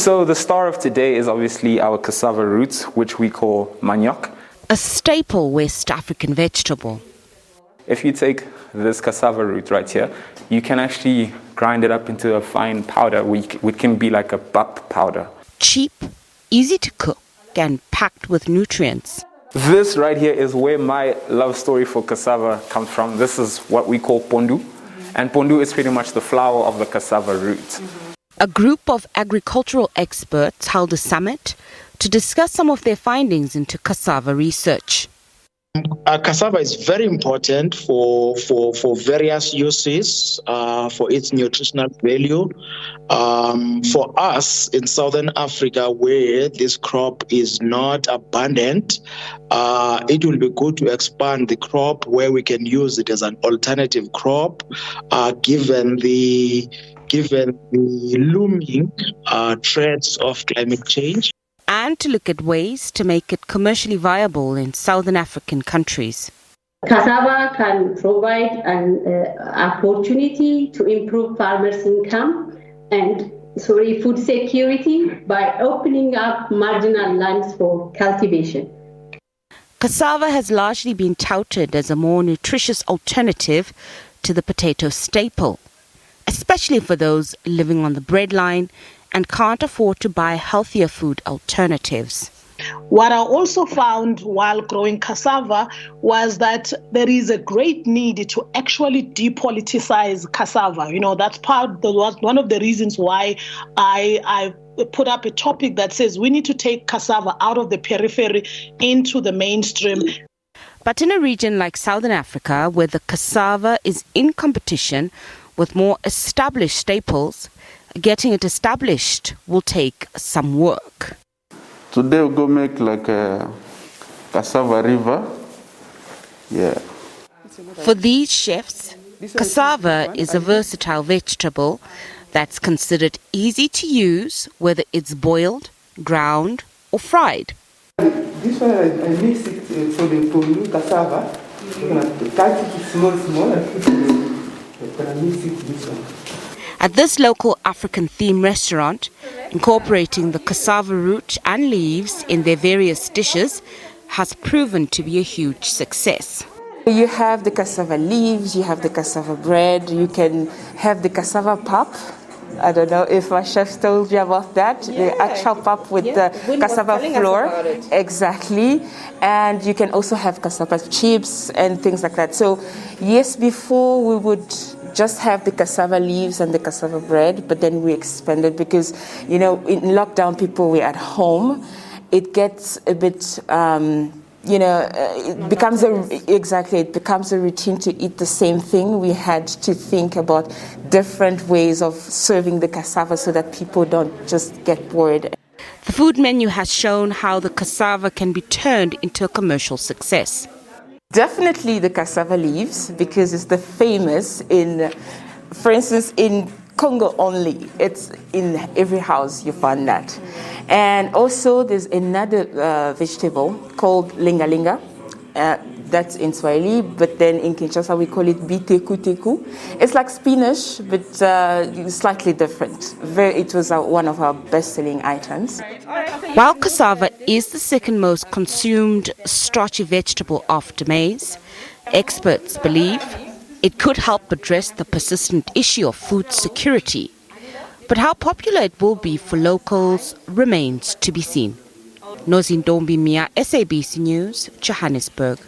So the star of today is obviously our cassava roots, which we call manioc. A staple West African vegetable. If you take this cassava root right here, you can actually grind it up into a fine powder, which can be like a pap powder. Cheap, easy to cook, and packed with nutrients. This right here is where my love story for cassava comes from. This is what we call pondu. And pondu is pretty much the flower of the cassava root. A group of agricultural experts held a summit to discuss some of their findings into cassava research. Cassava is very important for various uses, for its nutritional value. For us in Southern Africa, where this crop is not abundant, it will be good to expand the crop where we can use it as an alternative crop, given the looming threats of climate change. And to look at ways to make it commercially viable in Southern African countries. Cassava can provide an opportunity to improve farmers' income and food security by opening up marginal lands for cultivation. Cassava has largely been touted as a more nutritious alternative to the potato staple, especially for those living on the breadline and can't afford to buy healthier food alternatives. What I also found while growing cassava was that there is a great need to actually depoliticize cassava. You know, that's one of the reasons why I put up a topic that says we need to take cassava out of the periphery into the mainstream. But in a region like Southern Africa, where the cassava is in competition with more established staples, getting it established will take some work. Today we'll go make like a cassava river. Yeah. For these chefs, cassava is a versatile vegetable that's considered easy to use, whether it's boiled, ground, or fried. This one I mix it for the pondu cassava. I'm going to cut it small and put it. I'm going to mix it this one. At this local African-themed restaurant, incorporating the cassava root and leaves in their various dishes has proven to be a huge success. You have the cassava leaves, you have the cassava bread, you can have the cassava pap. I don't know if my chef told you about that. The actual pap with the cassava flour. Exactly. And you can also have cassava chips and things like that. So yes, before we would just have the cassava leaves and the cassava bread, but then we expanded because, you know, in lockdown people were at home. It gets a bit, it becomes a routine to eat the same thing. We had to think about different ways of serving the cassava so that people don't just get bored. The food menu has shown how the cassava can be turned into a commercial success. Definitely the cassava leaves, because it's the famous for instance, in Congo only. It's in every house you find that. And also there's another vegetable called linga. That's in Swahili, but then in Kinshasa we call it biteku. It's like spinach, but slightly different. It was one of our best-selling items. While cassava is the second most consumed starchy vegetable after maize, experts believe it could help address the persistent issue of food security. But how popular it will be for locals remains to be seen. Nozindombi Mia, SABC News, Johannesburg.